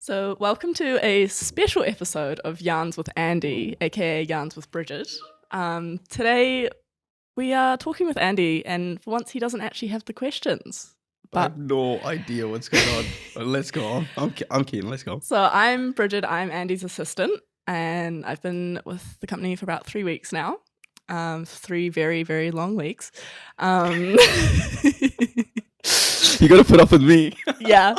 So, welcome to a special episode of Yarns with Andy, aka Yarns with Brighid. Today, we are talking with Andy, and for once, he doesn't actually have the questions. I have no idea what's going on. But let's go. I'm keen. Let's go. So, I'm Brighid, I'm Andy's assistant, and I've been with the company for about 3 weeks now. 3 very, very long weeks. You got to put up with me. Yeah.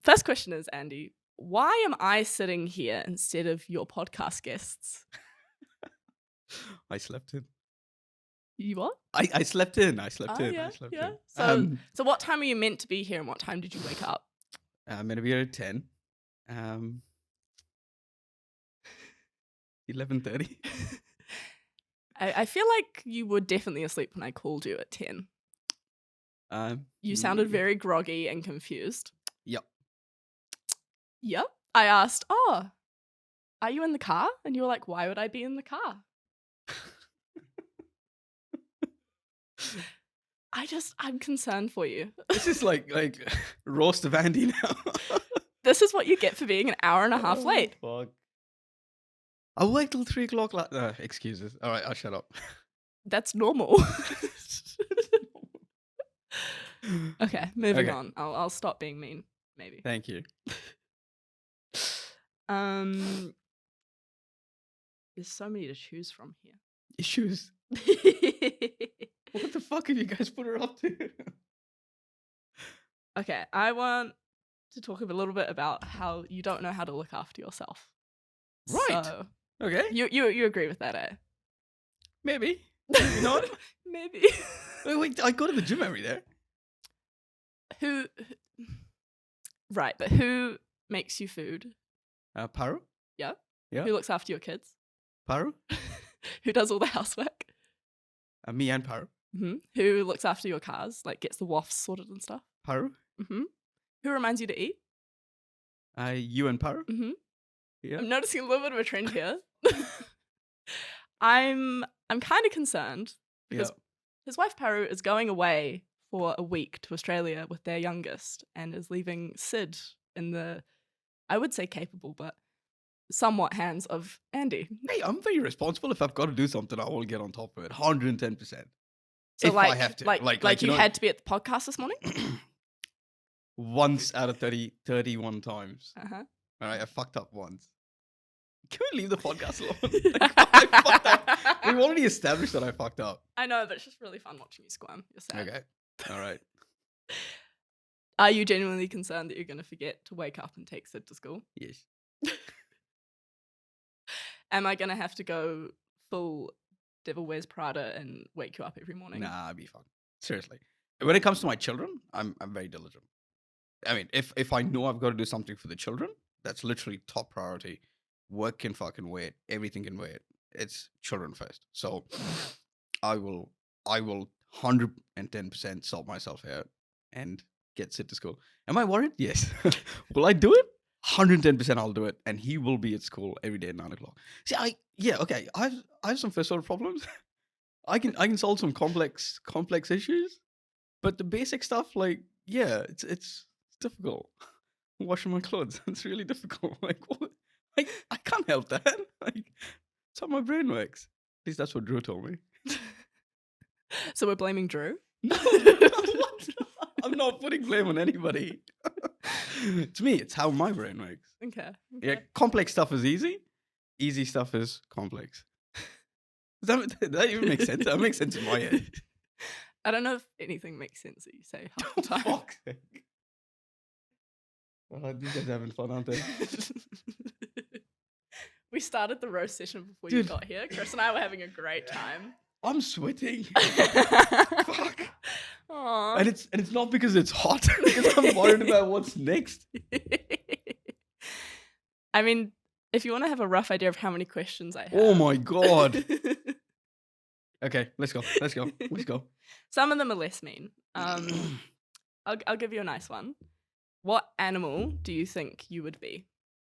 First question is, Andy, why am I sitting here instead of your podcast guests? I slept in. You what? I slept in. I slept in. Yeah, I slept yeah. in. So what time were you meant to be here, and what time did you wake up? I'm going to be here at 10. 11:30. I feel like you were definitely asleep when I called you at 10. You sounded very groggy and confused. Yep. Yep. I asked, are you in the car? And you were like, why would I be in the car? I'm concerned for you. This is like roast of Andy now. This is what you get for being an hour and a half late. Fuck. I'll wait till 3 o'clock. Excuses. All right, I'll shut up. That's normal. Okay, moving on. I'll stop being mean, maybe. Thank you. There's so many to choose from here. Issues. What the fuck have you guys put her up to? Okay, I want to talk a little bit about how you don't know how to look after yourself. Right. So, okay. You agree with that, eh? Maybe. Maybe not. Maybe. Wait, I go to the gym every day. Right, but who makes you food? Paru? Yeah. Yeah. Who looks after your kids? Paru? Who does all the housework? Me and Paru. Mm-hmm. Who looks after your cars, like gets the wafts sorted and stuff? Paru? Mm-hmm. Who reminds you to eat? You and Paru? Mm-hmm. Yeah. I'm noticing a little bit of a trend here. I'm kind of concerned because his wife Paru is going away for a week to Australia with their youngest and is leaving Sid in the, I would say capable, but somewhat hands of Andy. Hey, I'm very responsible. If I've got to do something, I will get on top of it. 110%. So if I have to. Like you had to be at the podcast this morning? Once out of 31 times. Uh-huh. All right, I fucked up once. Can we leave the podcast alone? I fucked up. We've already established that I fucked up. I know, but it's just really fun watching you squirm. You're sad. Okay. All right. Are you genuinely concerned that you're going to forget to wake up and take Sid to school? Yes. Am I going to have to go full Devil Wears Prada and wake you up every morning? Nah, I'd be fine. Seriously. When it comes to my children, I'm very diligent. I mean, if I know I've got to do something for the children, that's literally top priority. Work can fucking wait. Everything can wait. It's children first. So I will 110% sort myself out and get Sid to school. Am I worried? Yes. Will I do it? 110% I'll do it. And he will be at school every day at 9 o'clock. See, I have some first order problems. I can solve some complex issues. But the basic stuff, it's difficult. Washing my clothes, it's really difficult. What? I can't help that. It's how my brain works. At least that's what Drew told me. So we're blaming Drew? No, I'm not putting blame on anybody. To me, it's how my brain works. Okay. Yeah, complex stuff is easy. Easy stuff is complex. Does that even make sense? That makes sense in my head. I don't know if anything makes sense that you say half the time. Fuck's sake. These guys are having fun, aren't they? We started the roast session before you got here. Chris and I were having a great time. I'm sweating. Fuck. Aww. And it's not because it's hot, because I'm worried about what's next. I mean, if you want to have a rough idea of how many questions I have. Oh my god. Okay, let's go. Some of them are less mean. I'll give you a nice one. What animal do you think you would be?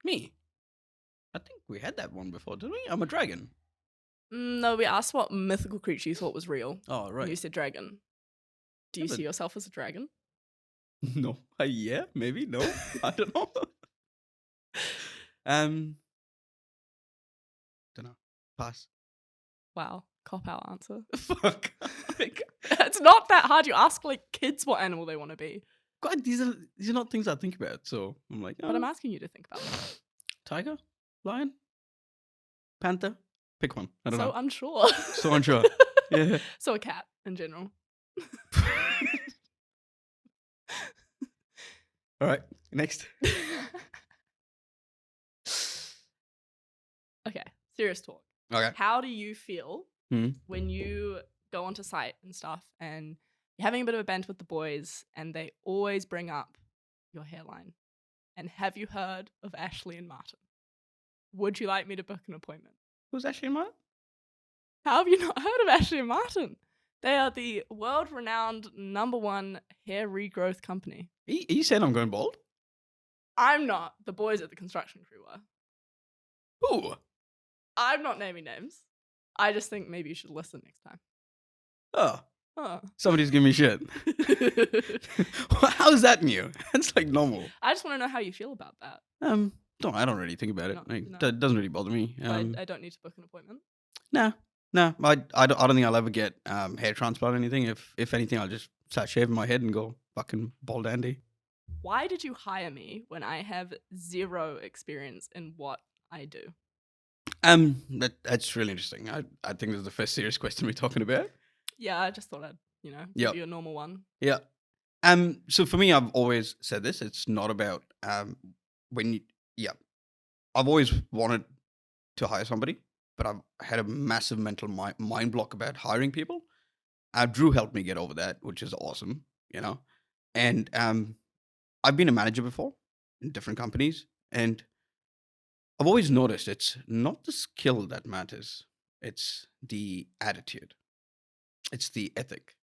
Me? I think we had that one before, didn't we? I'm a dragon. No, we asked what mythical creature you thought was real. Oh, right. You said dragon. Do you see yourself as a dragon? No. Yeah, maybe. No. I don't know. Don't know. Pass. Wow, cop out answer. Fuck. It's not that hard. You ask like kids what animal they want to be, God, these are not things I think about. So I'm like, but I'm asking you to think about them. tiger, lion, panther. Pick one. I don't So know. unsure. So unsure. Yeah. So a cat in general. All right. Next. Okay, serious talk. Okay. How do you feel Hmm. when you go onto site and stuff and you're having a bit of a banter with the boys and they always bring up your hairline? And have you heard of Ashley and Martin? Would you like me to book an appointment? Who's Ashley and Martin? How have you not heard of Ashley and Martin? They are the world-renowned #1 hair regrowth company. Are you saying I'm going bald? I'm not. The boys at the construction crew were. Who? I'm not naming names. I just think maybe you should listen next time. Oh. Huh. Somebody's giving me shit. How's that new? That's like normal. I just want to know how you feel about that. I don't really think about it. No, Like, no. that doesn't really bother me. I don't need to book an appointment. No. I don't think I'll ever get hair transplant or anything. If anything, I'll just start shaving my head and go fucking bald Andy. Why did you hire me when I have zero experience in what I do? That's really interesting. I think this is the first serious question we're talking about. Yeah, I just thought I'd, Yep. give you a normal one. Yeah. So for me, I've always said this. It's not about I've always wanted to hire somebody, but I've had a massive mental mind block about hiring people. Drew helped me get over that, which is awesome, And I've been a manager before in different companies, and I've always noticed it's not the skill that matters; it's the attitude, it's the ethic.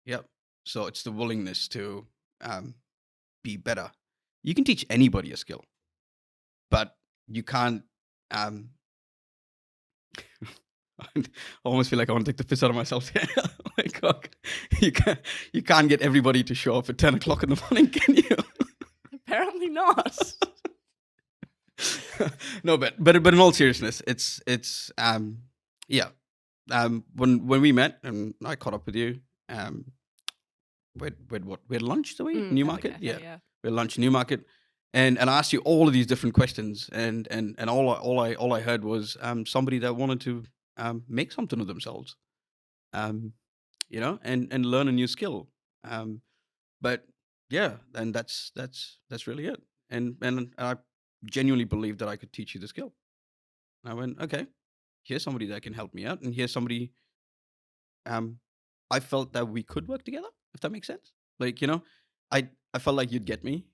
Yep. So it's the willingness to be better. You can teach anybody a skill, but you can't. I almost feel like I want to take the piss out of myself here. Like, God, you can't get everybody to show up at 10 o'clock in the morning, can you? Apparently not. No, but in all seriousness, it's when we met and I caught up with you, we had lunch, did we? Newmarket, yeah. We had lunch in Newmarket, and I asked you all of these different questions, and all I heard was somebody that wanted to make something of themselves, and learn a new skill, but yeah, and that's really it, and I genuinely believed that I could teach you the skill. And I went, okay, here's somebody that can help me out, and here's somebody I felt that we could work together, if that makes sense. Like, I felt like you'd get me,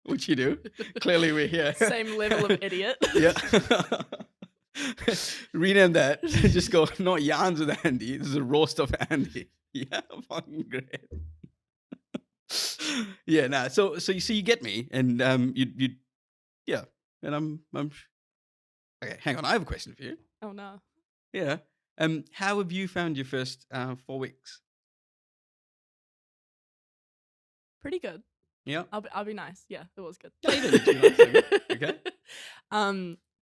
which you do. Clearly, we're here. Same level of idiot. Yeah. Rename that. Just go, not yarns with Andy. This is a roast of Andy. Yeah, fucking great. Yeah, nah. So you see, you get me, and yeah, and I'm okay. Hang on, I have a question for you. Oh no. Yeah. How have you found your first 4 weeks? Pretty good. Yeah. I'll be nice. Yeah, it was good. Yeah, you did too, nice. Okay.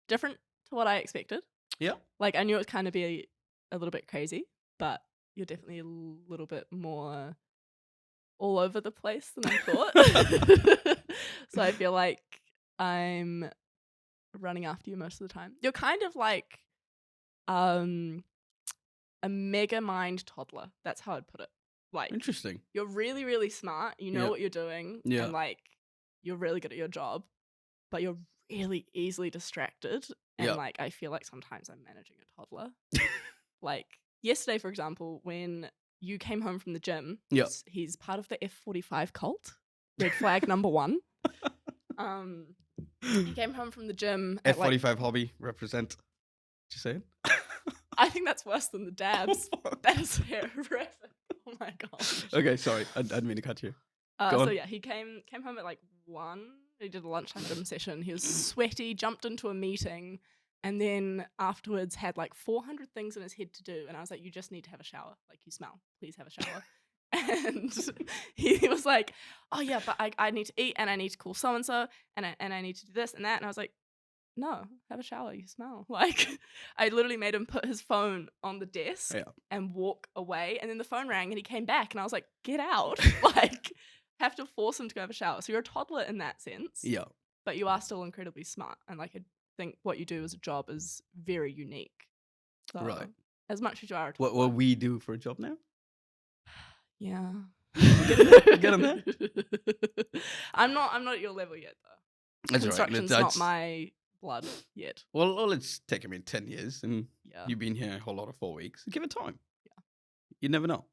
Different to what I expected. Yeah. Like, I knew it would kind of be a little bit crazy, but you're definitely a little bit more all over the place than I thought. So I feel like I'm running after you most of the time. You're kind of like a mega mind toddler. That's how I'd put it. Like, Interesting. you're really, really smart. You know Yeah. what you're doing. Yeah. And like, you're really good at your job, but you're really easily distracted. And Yeah. like, I feel like sometimes I'm managing a toddler. Like yesterday, for example, when you came home from the gym, Yeah. he's part of the F45 cult, red flag #1. He came home from the gym at F45 hobby represent. What you saying? I think that's worse than the dabs. That is horrific. Oh my gosh. Okay, sorry. I didn't mean to cut you. So yeah, he came home at like 1. He did a lunchtime gym session. He was sweaty, jumped into a meeting, and then afterwards had like 400 things in his head to do. And I was like, you just need to have a shower. Like, you smell. Please have a shower. And he was like, oh yeah, but I need to eat and I need to call so-and-so and I need to do this and that. And I was like, no, have a shower, you smell. Like, I literally made him put his phone on the desk and walk away. And then the phone rang and he came back and I was like, get out. Like, have to force him to go have a shower. So you're a toddler in that sense. Yeah. But you are still incredibly smart. And like, I think what you do as a job is very unique. So, Right. As much as you are a toddler. What we do for a job now? Yeah. Get on there. I'm not at your level yet though. That's Construction's right. not my blood yet. Well, it's taken me 10 years and you've been here a whole lot of 4 weeks. Give it time. Yeah. You never know.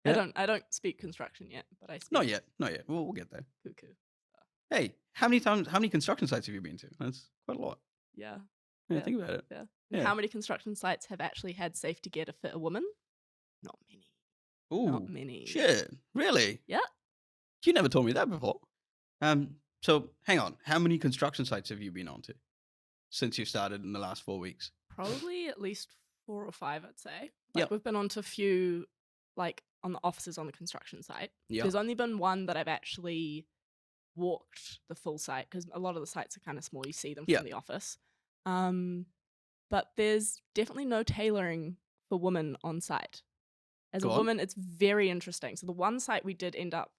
Yeah? I don't speak construction yet, but I speak. Not yet. We'll get there. Cuckoo. Hey, how many construction sites have you been to? That's quite a lot. Yeah. Think about it. Yeah. How many construction sites have actually had safety gear to fit a woman? Not many. Ooh, not many. Shit. Really? Yeah. You never told me that before. So hang on. How many construction sites have you been onto since you started in the last 4 weeks? Probably at least 4 or 5, I'd say. We've been onto a few, like on the offices on the construction site. Yep. There's only been one that I've actually walked the full site because a lot of the sites are kind of small. You see them from the office. But there's definitely no tailoring for women on site. As a woman, it's very interesting. So the one site we did end up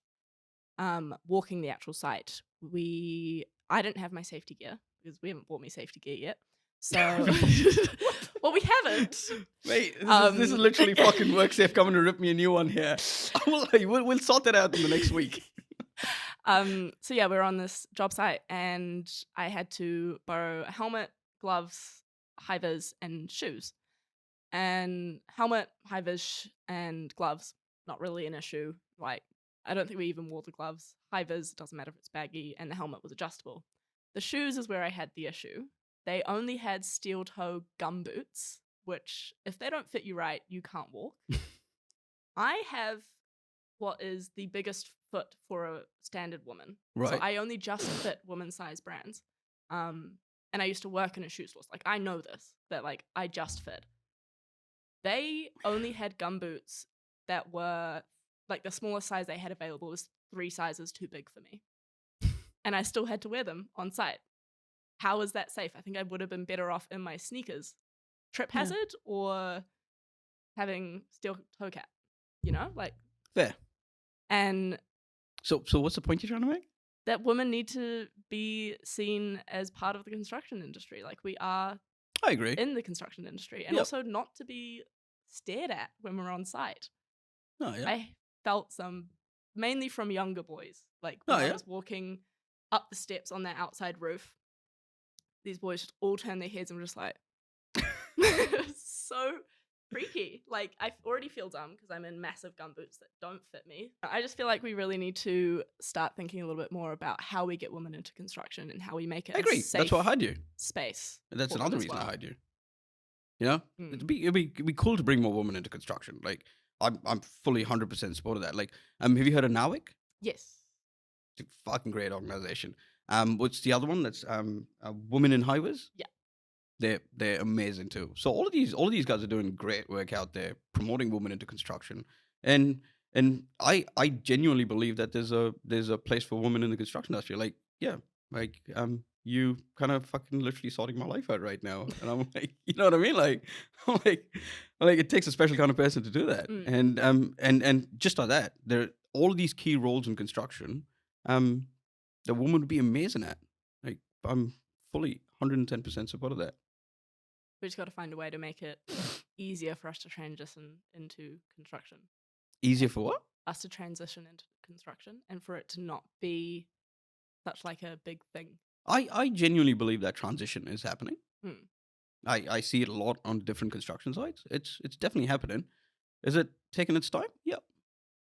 walking the actual site. I didn't have my safety gear because we haven't bought me safety gear yet. So, well, we haven't. Wait, this is literally fucking WorkSafe coming to rip me a new one here. We'll sort that out in the next week. So yeah, we're on this job site and I had to borrow a helmet, gloves, high vis, and shoes. And helmet, high vis, and gloves, not really an issue. Like, I don't think we even wore the gloves. High vis, doesn't matter if it's baggy, and the helmet was adjustable. The shoes is where I had the issue. They only had steel toe gum boots, which if they don't fit you right, you can't walk. I have what is the biggest foot for a standard woman. Right. So I only just fit women's size brands. And I used to work in a shoe store. Like, I know this, that like I just fit. They only had gum boots that were like the smallest size they had available was 3 sizes too big for me. And I still had to wear them on site. How is that safe? I think I would have been better off in my sneakers. Trip hazard or having steel toe cap, like. Fair. And so what's the point you're trying to make? That women need to be seen as part of the construction industry. Like we are. I agree. In the construction industry. And also not to be stared at when we're on site. Oh, yeah. I felt some, mainly from younger boys. Like when I was walking up the steps on their outside roof, these boys just all turn their heads and were just like, so freaky. Like I already feel dumb because I'm in massive gum boots that don't fit me. I just feel like we really need to start thinking a little bit more about how we get women into construction and how we make it I agree. That's why I hired you. Space. That's another reason I hired you. It'd be cool to bring more women into construction. Like I'm fully 100% support of that. Like have you heard of NAWIC? Yes. It's a fucking great organization. What's the other one? That's Women in Highways. Yeah. They're amazing too. So all of these guys are doing great work out there promoting women into construction, and I genuinely believe that there's a place for women in the construction industry. Like you kind of fucking literally sorting my life out right now, and I'm like, you know what I mean? Like I'm like it takes a special kind of person to do that, and just like that, there are all of these key roles in construction, the woman would be amazing at. Like I'm fully 110% support of that. We just got to find a way to make it easier for us to transition into construction. Easier for what? Us to transition into construction and for it to not be such like a big thing. I genuinely believe that transition is happening. I see it a lot on different construction sites. It's definitely happening. Is it taking its time? Yeah.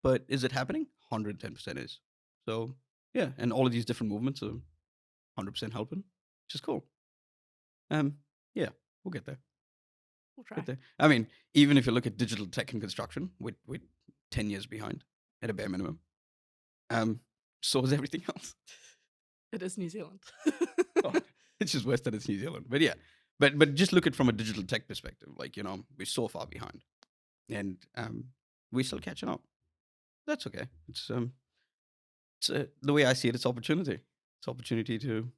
But is it happening? 110% is. So, yeah. And all of these different movements are 100% helping, which is cool. Yeah, we'll get there. We'll try. I mean, even if you look at digital tech and construction, we're 10 years behind at a bare minimum. So is everything else. It is New Zealand. It's just worse that it's New Zealand. But yeah, but just look at it from a digital tech perspective. Like, we're so far behind. And we're still catching up. That's okay. The way I see it, it's opportunity. It's opportunity to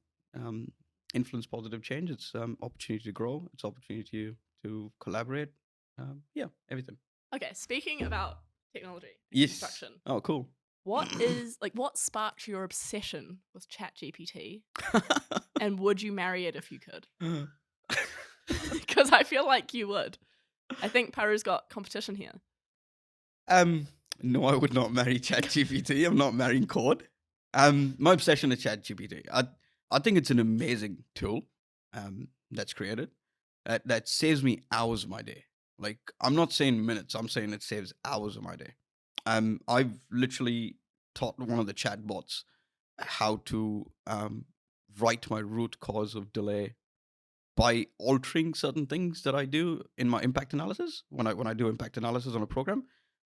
influence positive change. It's opportunity to grow. It's opportunity to collaborate. Yeah, everything. Okay, speaking about technology and Yes. construction, Oh, cool. what sparked your obsession with ChatGPT? And would you marry it if you could? Because I feel like you would. I think Paru's got competition here. No, I would not marry ChatGPT. I'm not marrying Claude. My obsession is ChatGPT. I think it's an amazing tool that's created that saves me hours of my day. Like, I'm not saying minutes. I'm saying it saves hours of my day. I've literally taught one of the chatbots how to write my root cause of delay by altering certain things that I do in my impact analysis. When I do impact analysis on a program,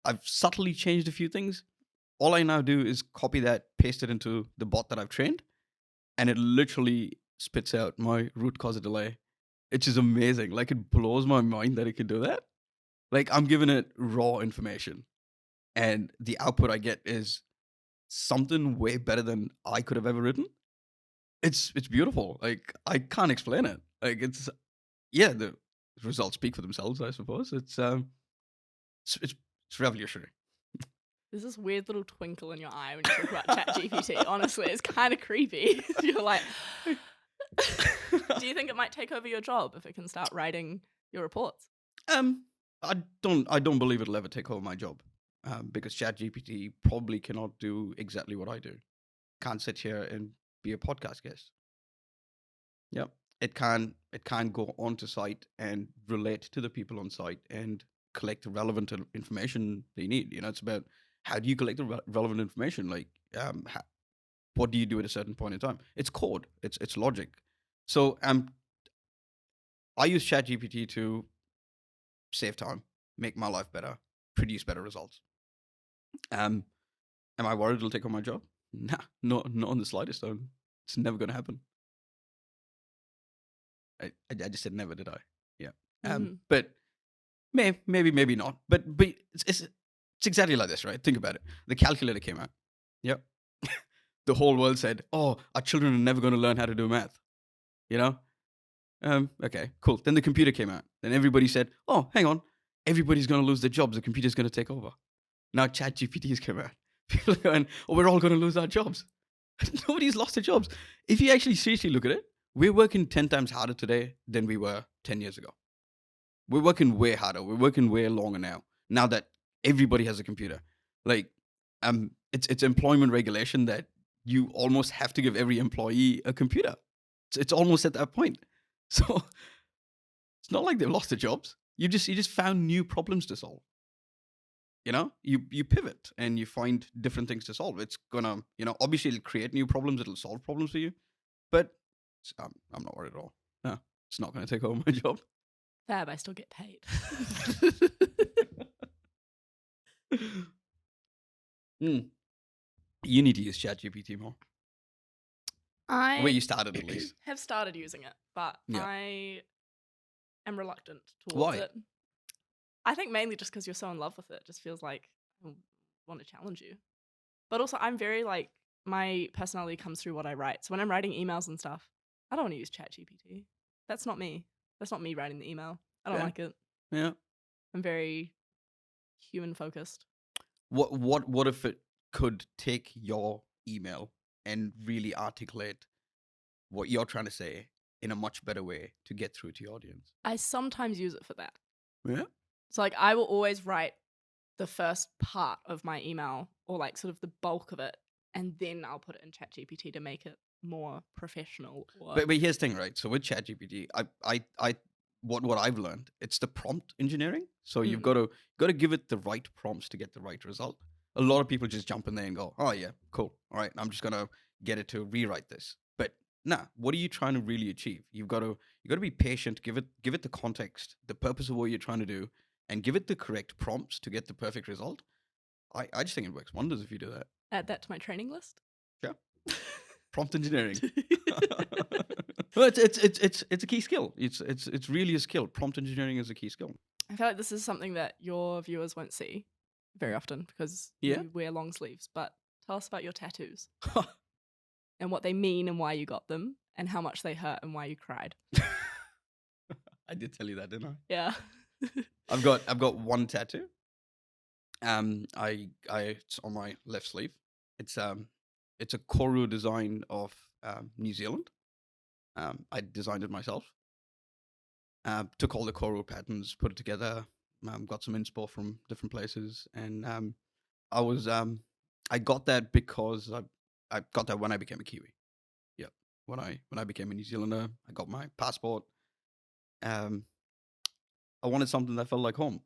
I've subtly changed a few things. All I now do is copy that, paste it into the bot that I've trained, and it literally spits out my root cause of delay. It's just amazing. Like, it blows my mind that it can do that. Like, I'm giving it raw information, and the output I get is something way better than I could have ever written. It's beautiful. Like, I can't explain it. Like, the results speak for themselves, I suppose. It's revolutionary. There's this weird little twinkle in your eye when you talk about ChatGPT. Honestly, it's kind of creepy. You're like, do you think it might take over your job if it can start writing your reports? I don't believe it'll ever take over my job. Because ChatGPT probably cannot do exactly what I do. Can't sit here and be a podcast guest. Yep. It can go onto site and relate to the people on site and collect the relevant information they need. It's about how do you collect the relevant information? Like, what do you do at a certain point in time? It's code. It's logic. So I use ChatGPT to save time, make my life better, produce better results. Am I worried it'll take on my job? Nah, not on the slightest. It's never going to happen. I just said never, did I? Yeah. But maybe not. But it's exactly like this, right? Think about it. The calculator came out. Yep. The whole world said, "Oh, our children are never going to learn how to do math." Okay, cool. Then the computer came out. Then everybody said, "Oh, hang on, everybody's going to lose their jobs. The computer's going to take over." Now ChatGPT has come out. People are going, "Oh, we're all going to lose our jobs." Nobody's lost their jobs. If you actually seriously look at it, we're working 10 times harder today than we were 10 years ago. We're working way harder. We're working way longer now that everybody has a computer. Like, it's employment regulation that you almost have to give every employee a computer. It's almost at that point. So it's not like they've lost their jobs. You just found new problems to solve. You pivot and you find different things to solve. It's gonna, obviously it'll create new problems. It'll solve problems for you. But I'm not worried at all. No, it's not gonna take over my job. Fab, I still get paid. You need to use ChatGPT more. Where you started, at least. Have started using it, but yeah. I am reluctant Why? towards it. I think mainly just because you're so in love with it. It just feels like I want to challenge you. But also, I'm very my personality comes through what I write. So when I'm writing emails and stuff, I don't want to use ChatGPT. That's not me. That's not me writing the email. I don't like it. Yeah. I'm very human focused. What if it could take your email and really articulate what you're trying to say in a much better way to get through to your audience? I sometimes use it for that. Yeah. So I will always write the first part of my email or sort of the bulk of it, and then I'll put it in ChatGPT to make it more professional. But here's the thing, right? So with ChatGPT, what I've learned, it's the prompt engineering. So you've got to give it the right prompts to get the right result. A lot of people just jump in there and go, "Oh yeah, cool. All right, I'm just gonna get it to rewrite this." But nah, what are you trying to really achieve? You got to be patient. Give it the context, the purpose of what you're trying to do, and give it the correct prompts to get the perfect result. I just think it works wonders if you do that. Add that to my training list. Yeah. Prompt engineering. Well, it's a key skill. It's really a skill. Prompt engineering is a key skill. I feel like this is something that your viewers won't see very often because Yeah. you wear long sleeves. But tell us about your tattoos and what they mean and why you got them and how much they hurt and why you cried. I did tell you that, didn't I? Yeah. I've got one tattoo. It's on my left sleeve. It's a Koru design of New Zealand. I designed it myself. Took all the Koru patterns, put it together. Got some inspo from different places, and I got that because I got that when I became a Kiwi. Yeah, when I became a New Zealander, I got my passport. I wanted something that felt like home,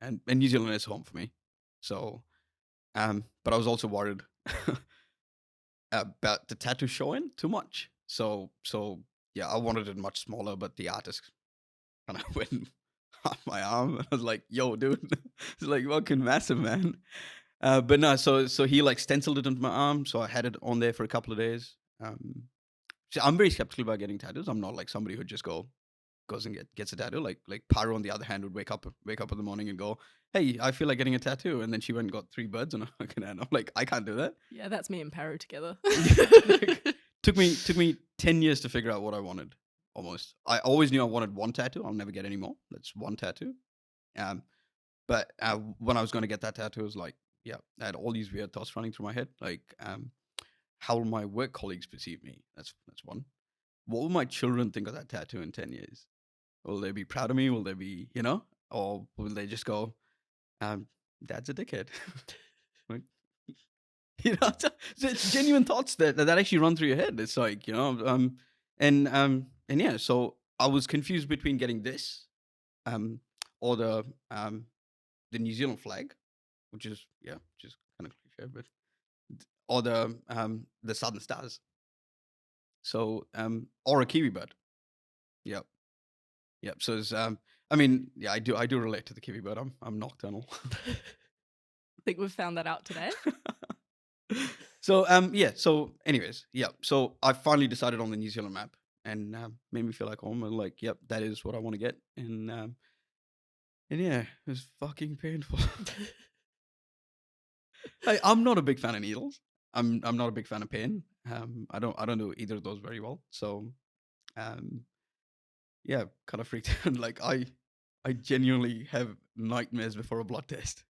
and New Zealand is home for me. So, but I was also worried about the tattoo showing too much. So yeah, I wanted it much smaller, but the artist kind of went on my arm, and I was like, "Yo, dude, it's like fucking massive, man." But no, so he like stenciled it onto my arm, so I had it on there for a couple of days. So I'm very skeptical about getting tattoos. I'm not like somebody who just goes and gets a tattoo. Like Paro, on the other hand, would wake up in the morning and go, "Hey, I feel like getting a tattoo," and then she went and got 3 birds on her fucking hand. I'm like, I can't do that. Yeah, that's me and Paru together. Took me 10 years to figure out what I wanted. Almost. I always knew I wanted one tattoo. I'll never get any more. That's one tattoo. But when I was going to get that tattoo, I was like, yeah, I had all these weird thoughts running through my head. Like, how will my work colleagues perceive me? That's one. What will my children think of that tattoo in 10 years? Will they be proud of me? Will they be, or will they just go, Dad's a dickhead? Like, it's genuine thoughts that actually run through your head. It's like, and yeah, so I was confused between getting this, or the New Zealand flag, which is kind of cliche, but or the Southern Stars. So or a Kiwi bird. Yep. So it's I mean, yeah, I do relate to the Kiwi bird. I'm nocturnal. I think we've found that out today. So yeah. So anyways, yeah. So I finally decided on the New Zealand map, and made me feel like home. And like, yep, that is what I want to get. And yeah, it was fucking painful. I'm not a big fan of needles. I'm not a big fan of pain. I don't do either of those very well. So yeah, kind of freaked out. Like I genuinely have nightmares before a blood test.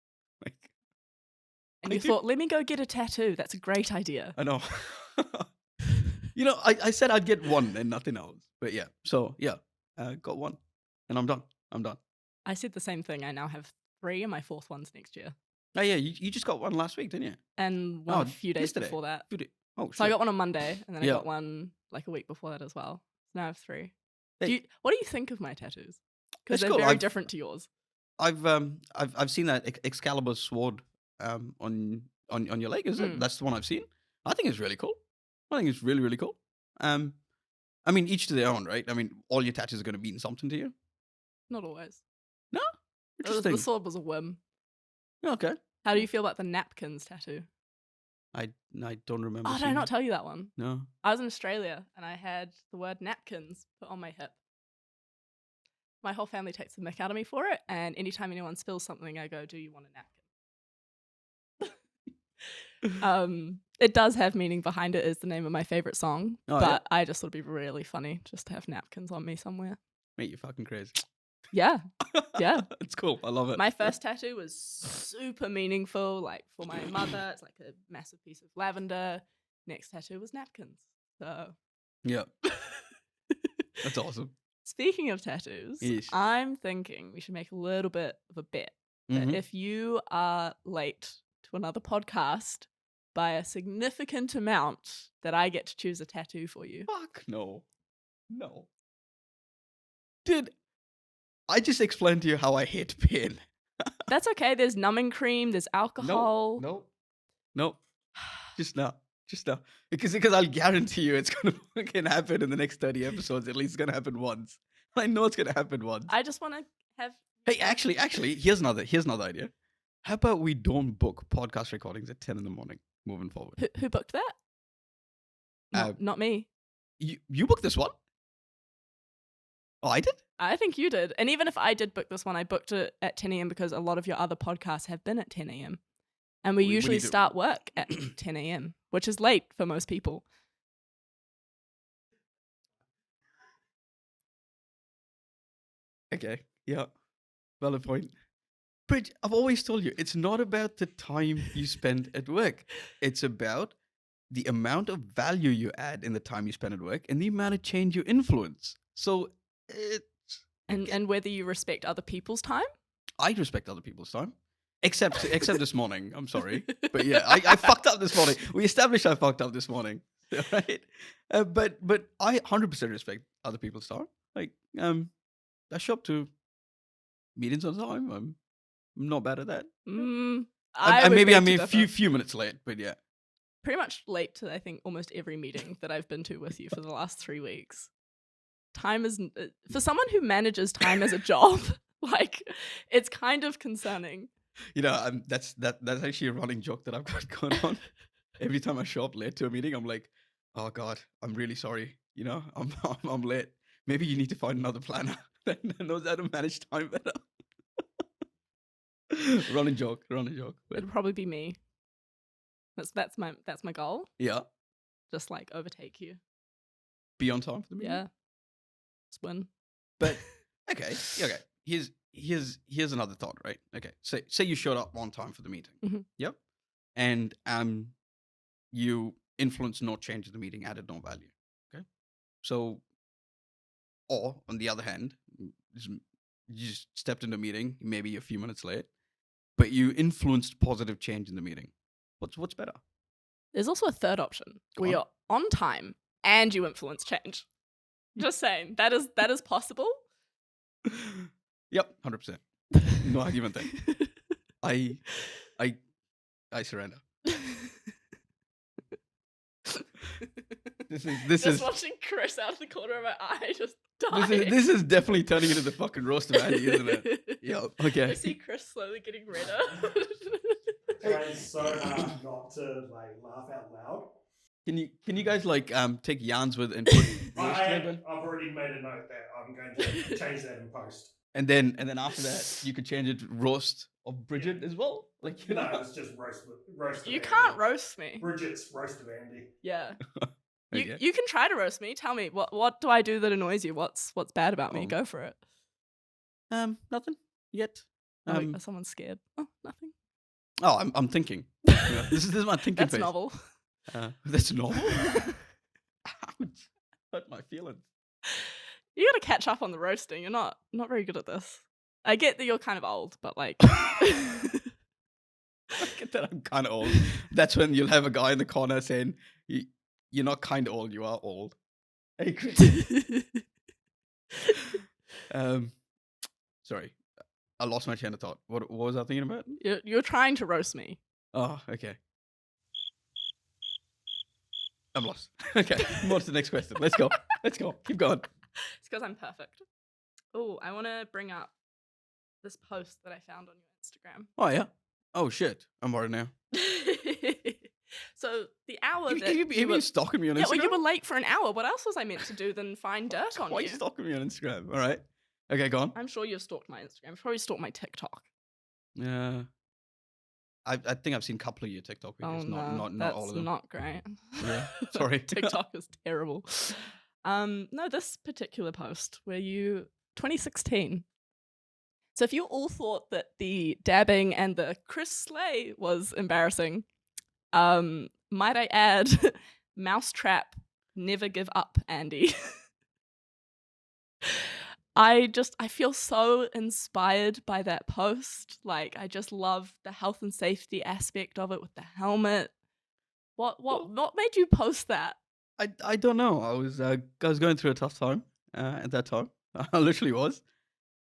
Like, and you thought, let me go get a tattoo. That's a great idea. I know. I said I'd get one and nothing else. But yeah, so yeah, got one, and I'm done. I said the same thing. I now have 3, and my 4th one's next year. Oh yeah, you just got one last week, didn't you? And one a few days yesterday. before that. Oh, shit. So I got one on Monday, and then I got one like a week before that as well. So now I have 3. Hey. What do you think of my tattoos? Because they're cool. very different to yours. I've seen that Excalibur sword on your leg. Is it? That's the one I've seen. I think it's really cool. I think it's really, really cool. I mean, each to their own, right? I mean, all your tattoos are going to mean something to you. Not always. No? Interesting. The sword was a whim. Okay. How do you feel about the napkins tattoo? I don't remember. Oh, did I not tell you that one? No. I was in Australia and I had the word napkins put on my hip. My whole family takes the mick out of me for it, and anytime anyone spills something, I go, "Do you want a napkin?" It does have meaning behind it. Is the name of my favorite song, but I just thought it'd be really funny just to have napkins on me somewhere. Mate, you're fucking crazy. Yeah. It's cool. I love it. My first tattoo was super meaningful, like for my mother. It's like a massive piece of lavender. Next tattoo was napkins. So yeah, that's awesome. Speaking of tattoos, I'm thinking we should make a little bit of a bet that if you are late to another podcast by a significant amount, that I get to choose a tattoo for you. Fuck no. Dude, I just explained to you how I hate pain. That's okay. There's numbing cream. There's alcohol. No. Just now. Because I'll guarantee you it's going to fucking happen in the next 30 episodes. At least it's going to happen once. I know it's going to happen once. I just want to have... Hey, actually, here's another idea. How about we don't book podcast recordings at 10 in the morning moving forward? Who booked that? Not me. You booked this one? Oh, I did? I think you did. And even if I did book this one, I booked it at 10 a.m. because a lot of your other podcasts have been at 10 a.m. And we usually need to- start work at 10 a.m., which is late for most people. Okay. Yeah. Valid point. But I've always told you, it's not about the time you spend at work. It's about the amount of value you add in the time you spend at work and the amount of change you influence. So it's And whether you respect other people's time. I respect other people's time. Except this morning. I'm sorry. But yeah, I fucked up this morning. We established I fucked up this morning. Right? But I 100% respect other people's time. Like, I show up to meetings on time. I'm not bad at that. Maybe I'm a few minutes late, but yeah. Pretty much late to, I think, almost every meeting that I've been to with you for the last 3 weeks. Time is, for someone who manages time as a job, like, it's kind of concerning. You know, that's actually a running joke that I've got going on. Every time I show up late to a meeting, I'm like, oh God, I'm really sorry. You know, I'm late. Maybe you need to find another planner that knows how to manage time better. Running joke. It'd probably be me. That's my goal. Yeah. Just like overtake you. Be on time for the meeting. Yeah. Just win. But okay. Here's another thought, right? Okay. Say you showed up on time for the meeting. Mm-hmm. Yep. And you influenced no change in the meeting, added no value. Okay. So, or on the other hand, you just stepped into a meeting, maybe a few minutes late, but you influenced positive change in the meeting. What's better? There's also a third option where you're on time and you influence change. Just saying, that is possible. Yep, 100%. No argument there. I surrender. This is watching Chris out of the corner of my eye, just dying. This is definitely turning into the fucking roast of Andy, isn't it? Yeah. Okay. I see Chris slowly getting redder. Trying so hard not to like laugh out loud. Can you guys like take yarns with and put I've already made a note that I'm going to change that in post. And then after that you could change it to roast of Brighid as well. Like no, it's just roast. You can't roast me. Bridget's roast of Andy. Yeah. You can try to roast me. Tell me what do I do that annoys you? What's bad about me? Go for it. Nothing yet. Someone's scared. Oh, nothing. Oh, I'm thinking. Yeah, this is my thinking That's phase. Novel. That's novel. Ouch. Hurt my feelings. You gotta catch up on the roasting. You're not very good at this. I get that you're kind of old, but like I get that I'm kind of old. That's when you'll have a guy in the corner saying, "You're not kind of old. You are old." Hey, Chris. Sorry, I lost my train of thought. What was I thinking about? You're trying to roast me. Oh, okay. I'm lost. Okay, on to the next question. Let's go. Keep going. It's because I'm perfect. Oh, I want to bring up this post that I found on your Instagram. Oh, yeah? Oh, shit. I'm worried now. So the hour that you been stalking me on Instagram? Yeah, well, you were late for an hour. What else was I meant to do than find dirt on you? Why are you stalking me on Instagram? All right. Okay, go on. I'm sure you've stalked my Instagram. You've probably stalked my TikTok. Yeah. I think I've seen a couple of your TikTok videos. Not all of them. That's not great. Yeah, sorry. TikTok is terrible. No, this particular post where 2016. So if you all thought that the dabbing and the Chris Slay was embarrassing, might I add, mousetrap, never give up, Andy. I feel so inspired by that post. Like, I just love the health and safety aspect of it with the helmet. What made you post that? I don't know. I was going through a tough time at that time. I literally was.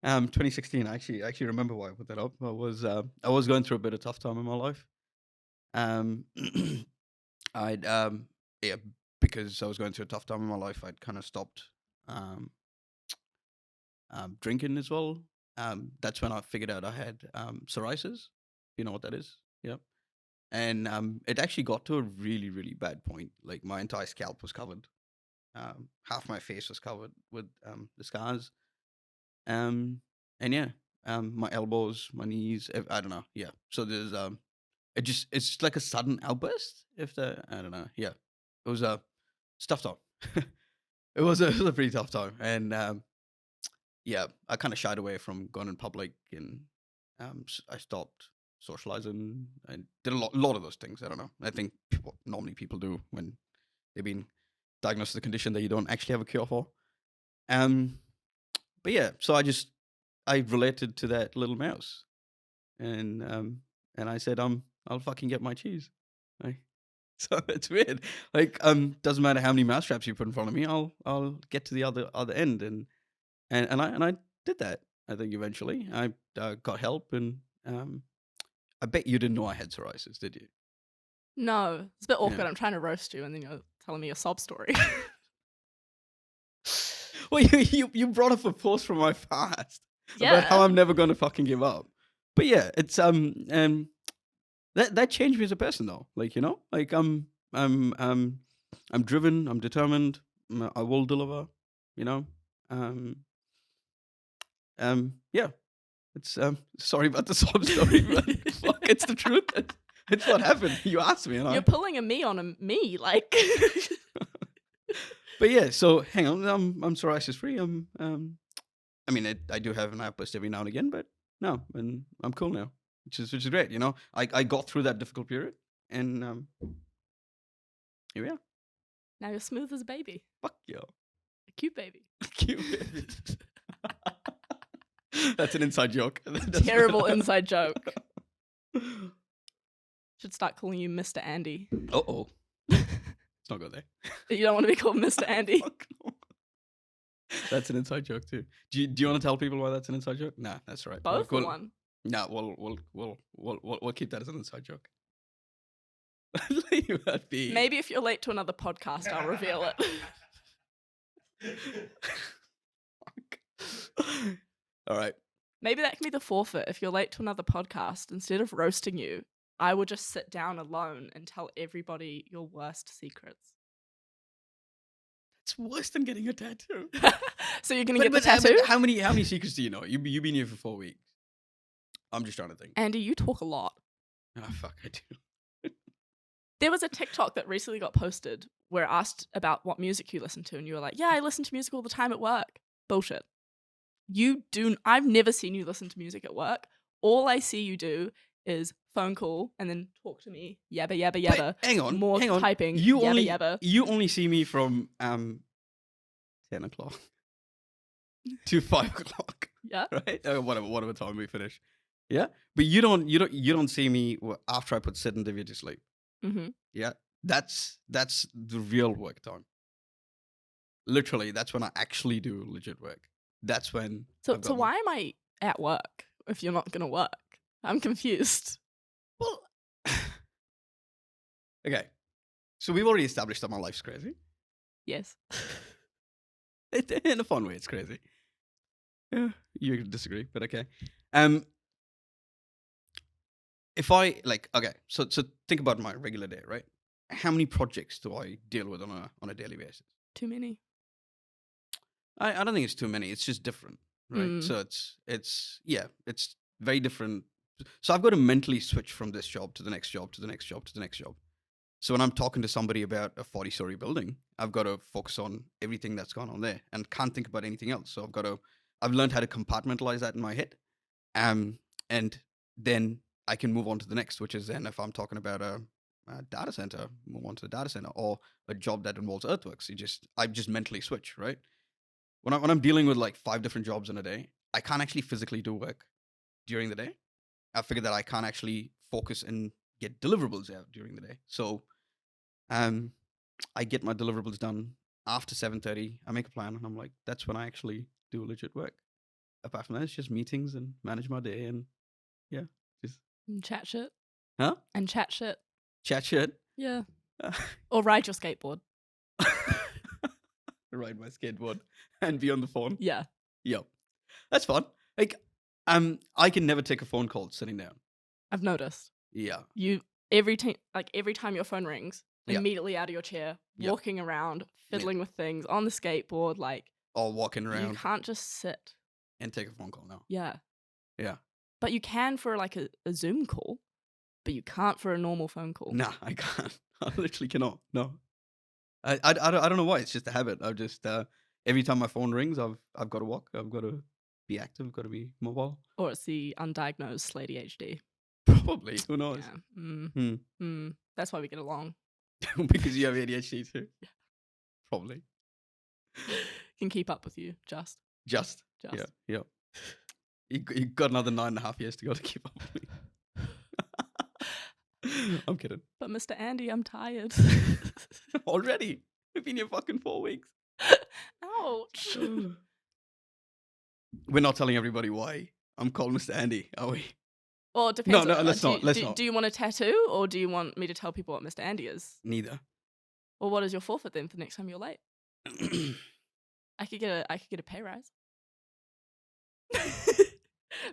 2016. I actually remember why I put that up. I was going through a bit of tough time in my life. Because I was going through a tough time in my life, I'd kind of stopped drinking as well. That's when I figured out I had psoriasis. You know what that is? Yep. And it actually got to a really, really bad point. Like, my entire scalp was covered. Half my face was covered with the scars. And yeah, my elbows, my knees, I don't know. Yeah. So there's it's like a sudden outburst. I don't know. Yeah, it was a tough time. It was a pretty tough time, and yeah, I kind of shied away from going in public, and I stopped socializing. I did a lot of those things. I don't know. I think normally people do when they've been diagnosed with a condition that you don't actually have a cure for. But yeah, so I related to that little mouse, and I said, I'll fucking get my cheese. Like, so it's weird. Like, doesn't matter how many mouse traps you put in front of me, I'll get to the other end, and I did that. I think eventually I got help, and I bet you didn't know I had psoriasis, did you? No, it's a bit awkward. Yeah. I'm trying to roast you, and then you're telling me a sob story. Well, you brought up a post from my past about how I'm never going to fucking give up. But yeah, it's that changed me as a person though. Like, you know, like I'm driven, I'm determined, I will deliver. You know, yeah. It's sorry about the sob story, but fuck, it's the truth. It's what happened. You asked me, and You're pulling a me on a me, like. But yeah, so hang on, I'm psoriasis free. I mean, I do have an outburst every now and again, but no, and I'm cool now, which is great. You know, I got through that difficult period, and here we are. Now you're smooth as a baby. Fuck yo, A cute baby. cute baby. That's an inside joke. Terrible inside joke. Should start calling you Mr. Andy. Oh. Let's not go there. You don't want to be called Mr. Andy. Fuck no. That's an inside joke too. Do you want to tell people why that's an inside joke? Nah, that's all right. Both or one? Nah, we'll keep that as an inside joke. Leave that be. Maybe if you're late to another podcast, I'll reveal it. All right. Maybe that can be the forfeit. If you're late to another podcast, instead of roasting you, I will just sit down alone and tell everybody your worst secrets. It's worse than getting a tattoo. So you're going to get the tattoo? How many secrets do you know? You've been here for 4 weeks. I'm just trying to think. Andy, you talk a lot. Oh, fuck, I do. There was a TikTok that recently got posted where I asked about what music you listen to, and you were like, yeah, I listen to music all the time at work. Bullshit. I've never seen you listen to music at work. All I see you do is phone call and then talk to me. Yabba, yabba, yabba. But hang on. Typing. You yabba. You only see me from 10 o'clock to 5 o'clock. Yeah. Right? Whatever time we finish. Yeah. But you don't see me after I put Sid and Divya to sleep. Mm-hmm. Yeah. That's the real work time. Literally, that's when I actually do legit work. That's when. So why am I at work if you're not gonna work? I'm confused. Well, okay. So we've already established that my life's crazy. Yes. In a fun way, it's crazy. Yeah, you disagree, but okay. If I okay, so think about my regular day, right? How many projects do I deal with on a daily basis? Too many. I don't think it's too many. It's just different, right? So it's very different. So I've got to mentally switch from this job to the next job to the next job to the next job. So when I'm talking to somebody about a 40-story building, I've got to focus on everything that's gone on there and can't think about anything else. So I've learned how to compartmentalize that in my head, and then I can move on to the next, which is then if I'm talking about a data center, move on to the data center, or a job that involves earthworks. I just mentally switch, right? When I'm dealing with like 5 different jobs in a day, I can't actually physically do work during the day. I figured that I can't actually focus and get deliverables out during the day. So I get my deliverables done after 7:30. I make a plan, and I'm like, that's when I actually do legit work. Apart from that, it's just meetings and manage my day, and yeah, just and chat shit. Huh? And chat shit. Chat shit. Yeah. Or ride your skateboard. Ride my skateboard and be on the phone. Yeah. Yep. That's fun. Like, I can never take a phone call sitting down. I've noticed. Yeah. Every time your phone rings, immediately out of your chair, walking around, fiddling with things on the skateboard, like. Or walking around. You can't just sit. And take a phone call now. Yeah. Yeah. But you can for like a Zoom call, but you can't for a normal phone call. Nah, I can't. I literally cannot. No. I don't know why. It's just a habit. I've just every time my phone rings, I've got to walk. I've got to be active. I've got to be mobile. Or it's the undiagnosed ADHD. Probably. Who knows? Yeah. That's why we get along. Because you have ADHD too. Yeah. Probably. Can keep up with you. Just. Yeah. Yeah. You got another 9.5 years to go to keep up with me. I'm kidding. But Mr. Andy, I'm tired. Already? We've been here fucking 4 weeks. Ouch. We're not telling everybody why I'm called Mr. Andy, are we? Well, it depends. No, let's not. Do you want a tattoo, or do you want me to tell people what Mr. Andy is? Neither. Well, what is your forfeit then for next time you're late? I could get a pay rise.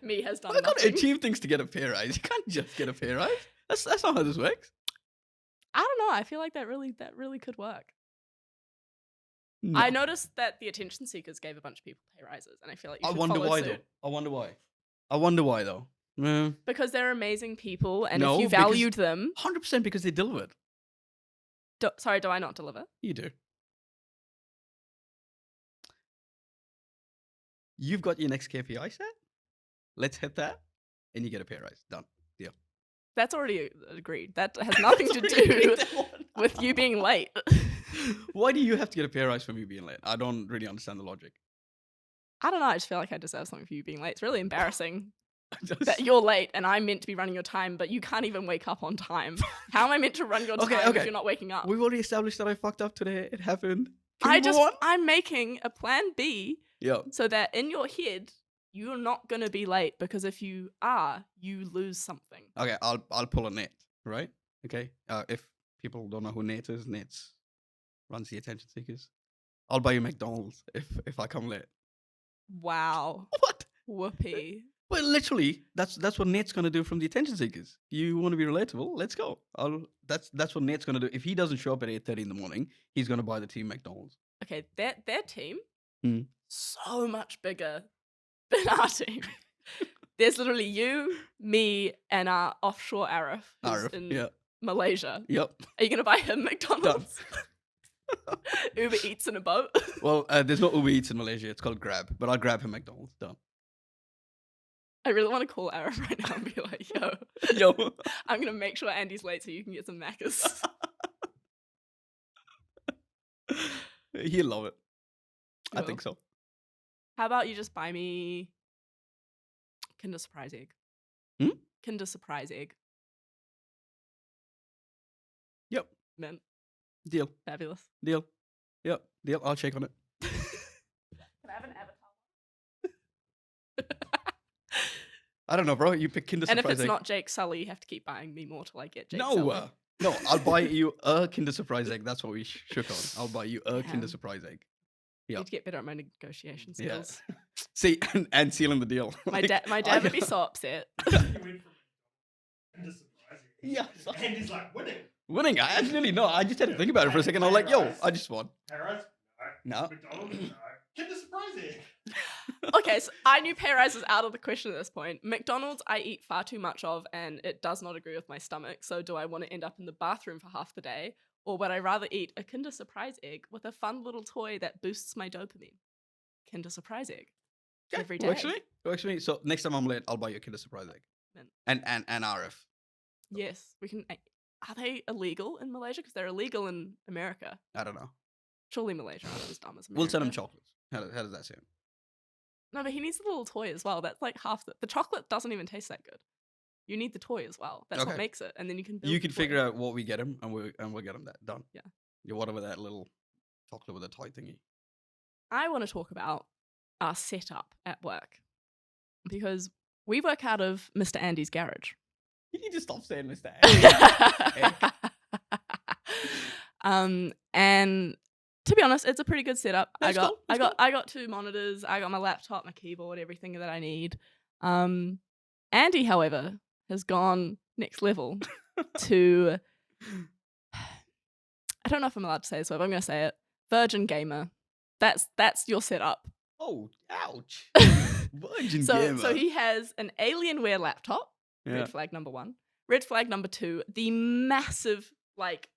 Me has done I've got to nothing. achieve things to get a pay rise. You can't just get a pay rise. That's not how this works. I don't know. I feel like that really could work. No. I noticed that the attention seekers gave a bunch of people pay rises, and I feel like you I should wonder follow why suit. though. I wonder why though. Because they're amazing people, and No, if you because- valued them, 100% because they delivered. do I not deliver? You do. You've got your next KPI set. Let's hit that, and you get a pay rise. Done. Deal. That's already agreed. That has nothing to do with you being late. Why do you have to get a pay rise for me being late? I don't really understand the logic. I don't know. I just feel like I deserve something for you being late. It's really embarrassing that you're late and I'm meant to be running your time, but you can't even wake up on time. How am I meant to run your time if you're not waking up? We've already established that I fucked up today. It happened. I'm making a plan B Yeah. so that in your head you're not gonna be late, because if you are, you lose something. Okay, I'll pull a net, right? Okay. If people don't know who Nate is, Nate's runs the attention seekers. I'll buy you McDonald's if I come late. Wow. What? Whoopee. Well, literally, that's what Nate's gonna do from the attention seekers. You want to be relatable? Let's go. That's what Nate's gonna do. If he doesn't show up at 8:30 in the morning, he's gonna buy the team McDonald's. Okay, their team Hmm. so much bigger than our team. There's literally you, me, and our offshore Arif, who's in Malaysia. Yep. Are you gonna buy him McDonald's? Uber Eats in a boat. Well, there's no Uber Eats in Malaysia. It's called Grab, but I'll grab him McDonald's. Done. I really want to call Arif right now and be like, Yo, I'm gonna make sure Andy's late so you can get some Maccas. he'll love it. He I will. think so. How about you just buy me Kinder Surprise Egg? Kinder Surprise Egg. Yep. Mint. Deal. Fabulous. Deal. Yep. Deal. I'll check on it. Can I have an avatar? I don't know, bro. You pick Kinder And Surprise if it's egg. not Jake Sully, you have to keep buying me more till I get Jake No, Sully. no. I'll buy you a Kinder Surprise egg. That's what we shook on. I'll buy you a Kinder Damn. Surprise egg. I Yep. need to get better at my negotiation Yeah. skills. See, and sealing the deal. My Like, dad would be so upset. You went from and surprising. Yeah. And he's like, winning. Winning. I actually no. I just had to think about it for a second. I was like, yo, I just won. Paris? No. McDonald's? No. Kinder Surprise Egg. Okay, so I knew pay rise was out of the question at this point. McDonald's I eat far too much of, and it does not agree with my stomach. So do I want to end up in the bathroom for half the day, or would I rather eat a Kinder Surprise Egg with a fun little toy that boosts my dopamine? Kinder Surprise Egg. Every day. Works for me. So next time I'm late, I'll buy you a Kinder Surprise egg. Mint. And RF. Yes, we can. Are they illegal in Malaysia? Because they're illegal in America. I don't know. Surely Malaysia aren't as dumb as America. We'll send him chocolates. How does that sound? No, but he needs a little toy as well. That's like half the chocolate doesn't even taste that good. You need the toy as well. That's what Okay. makes it, and then you can. Build You the can toy. figure out what we get him, and we'll get him that done. Yeah. Yeah. Whatever that little chocolate with a toy thingy. I want to talk about our setup at work, because we work out of Mr. Andy's garage. You need to stop saying Mr. And to be honest, it's a pretty good setup. That's cool. I got 2 monitors, I got my laptop, my keyboard, everything that I need. Andy, however, has gone next level to I don't know if I'm allowed to say this, but I'm going to say it. Virgin Gamer. That's your setup. Oh, ouch. Virgin So gamer. he has an Alienware laptop. Yeah. Red flag number 1. Red flag number 2, the massive, like,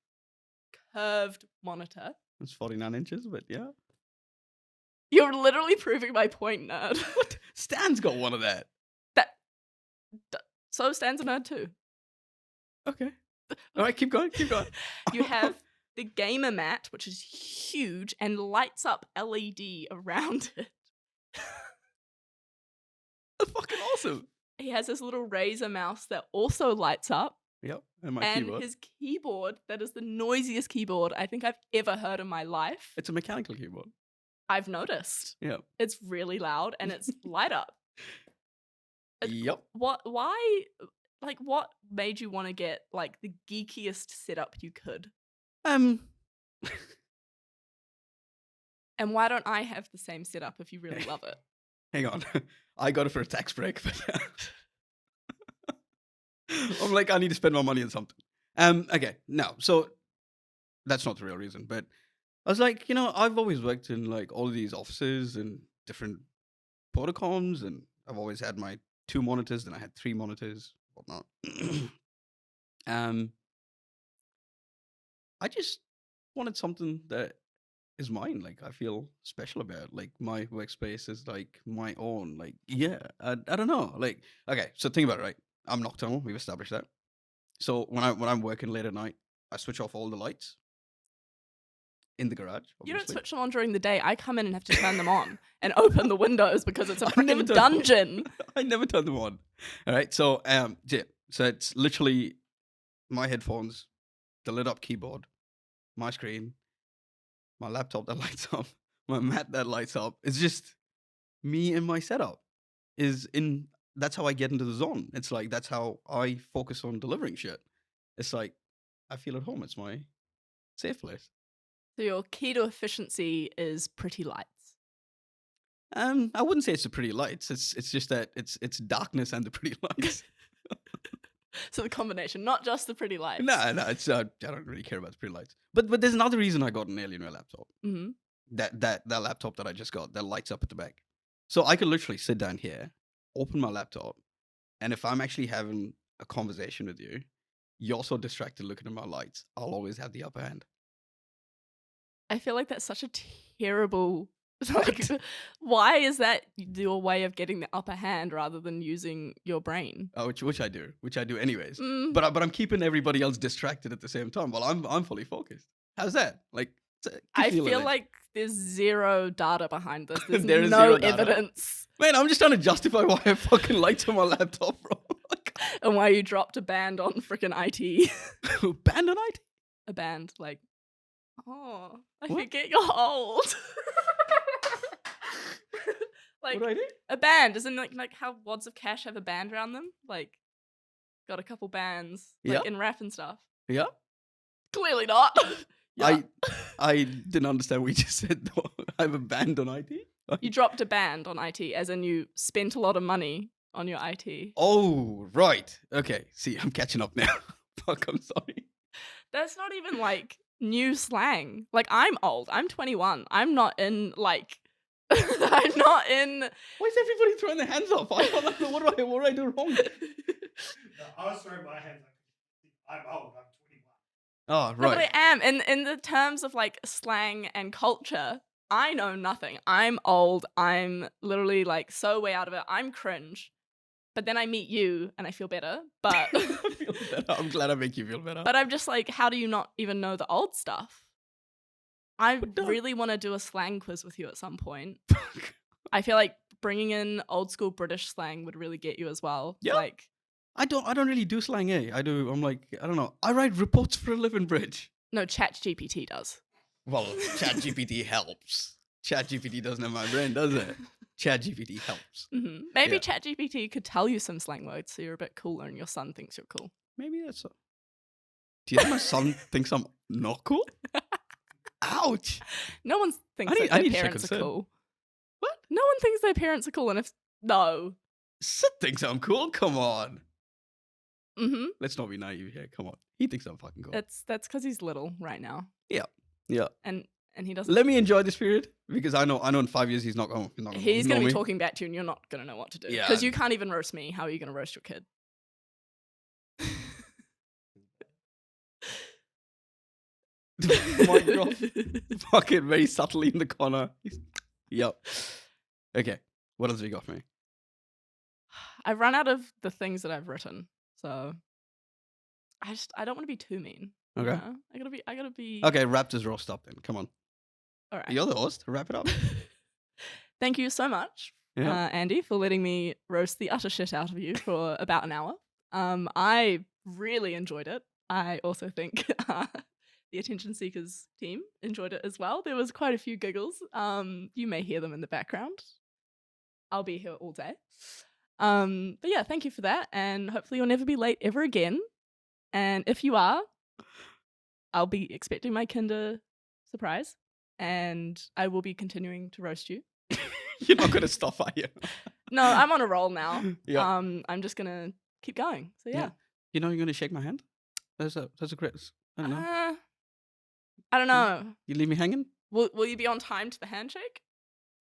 curved monitor. It's 49 inches, but yeah. You're literally proving my point, nerd. What? Stan's got one of that. So Stan's a nerd too. Okay. All right, keep going. You have the gamer mat, which is huge and lights up LED around it. That's fucking awesome. He has this little Razer mouse that also lights up. Yep, and my and keyboard. his keyboard, that is the noisiest keyboard I think I've ever heard in my life. It's a mechanical keyboard. I've noticed. Yeah. It's really loud and it's light up. Yep. Why, like, what made you want to get, like, the geekiest setup you could? And why don't I have the same setup if you really love it? Hang on. I got it for a tax break, but I'm like, I need to spend my money on something. Okay, no. So that's not the real reason, but I was like, I've always worked in like all of these offices and different protocols, and I've always had my 2 monitors, then I had 3 monitors, whatnot. I just wanted something that is mine. Like, I feel special about. Like, my workspace is like my own. Like, yeah, I don't know. Like, okay, so think about it, right? I'm nocturnal. We've established that. So when I'm working late at night, I switch off all the lights in the garage. Obviously. You don't switch them on during the day. I come in and have to turn them on and open the windows because it's a never freaking turn them on. dungeon. I never turn them on. All right, so yeah, so it's literally my headphones, the lit up keyboard, my screen, my laptop that lights up, my mat that lights up. It's just me and my setup. That's how I get into the zone. It's like that's how I focus on delivering shit. It's like I feel at home. It's my safe place. So your key to efficiency is pretty lights. I wouldn't say it's the pretty lights. It's just that it's darkness and the pretty lights. So the combination, not just the pretty lights. No, it's I don't really care about the pretty lights. But there's another reason I got an Alienware laptop. Mm-hmm. That laptop that I just got that lights up at the back. So I could literally sit down here, open my laptop, and if I'm actually having a conversation with you, you're so distracted looking at my lights, I'll always have the upper hand. I feel like that's such a terrible. Like, why is that your way of getting the upper hand rather than using your brain? Oh, which I do anyways. Mm. But I'm keeping everybody else distracted at the same time while I'm fully focused. How's that? Like, I feel like there's zero data behind this. There's There is no zero data. evidence. Man, I'm just trying to justify why I have fucking lights on my laptop, bro. And why you dropped a band on freaking IT. Band on IT? A band, like, oh, I What? forget you're old. Like, What do I do? a band, isn't like how Wads of Cash have a band around them? Like, got a couple bands, like, Yeah. in rap and stuff. Yeah. Clearly not. Yeah. I didn't understand what you just said though. I have a band on IT. You dropped a band on IT, as in you spent a lot of money on your IT. Oh, right. Okay. See, I'm catching up now. Fuck, I'm sorry. That's not even like new slang. Like, I'm old. I'm 21. I'm not in like. I'm not in. Why is everybody throwing their hands up? I don't know. What do I do wrong? No, I was throwing my hands like, I'm old, I'm 21. Oh, No, but right. I am. In the terms of like slang and culture, I know nothing. I'm old. I'm literally like so way out of it. I'm cringe. But then I meet you and I feel better. But I feel better. I'm glad I make you feel better. but I'm just like, how do you not even know the old stuff? I But don't- really want to do a slang quiz with you at some point. I feel like bringing in old school British slang would really get you as well. Yeah. Like, I don't really do slang, eh? I don't know. I write reports for a living, Bridge. no, ChatGPT does. Well, ChatGPT helps. ChatGPT doesn't have my brain, does it? ChatGPT helps. Hmm. Maybe Yeah. ChatGPT could tell you some slang words so you're a bit cooler and your son thinks you're cool. Maybe that's so. Do you think my son thinks I'm not cool? Ouch. No one thinks I need- that I their need to check parents on are Sid. cool. What? No one thinks their parents are cool, and if no, Sid thinks I'm cool. Come on. mm-hmm. Let's not be naive here. Come on. He thinks I'm fucking cool. That's because he's little right now, Yeah. and and he doesn't. Let me enjoy this period because I know in 5 years he's not going. He's going to be talking back to you, and you're not going to know what to do. Yeah. Because you can't even roast me. How are you going to roast your kid? My God. Fucking very subtly in the corner. Yep. Okay. What else have you got for me? I've run out of the things that I've written, so I don't want to be too mean. Okay. You know? I gotta be. Okay, wrap this roast up then. Come on. All right. You're the host. Wrap it up. Thank you so much, Andy, for letting me roast the utter shit out of you for about an hour. I really enjoyed it. I also think the Attention Seekers team enjoyed it as well. There was quite a few giggles. You may hear them in the background. I'll be here all day. But yeah, thank you for that. And hopefully you'll never be late ever again. And if you are, I'll be expecting my Kinder surprise. And I will be continuing to roast you. You're not going to stop, are you? No, I'm on a roll now. Yeah. I'm just going to keep going. So yeah. You know you're going to shake my hand? There's a great... I don't know. I don't know. You leave me hanging? Will you be on time to the handshake?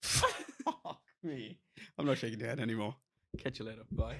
Fuck me. I'm not shaking your hand anymore. Catch you later. Bye.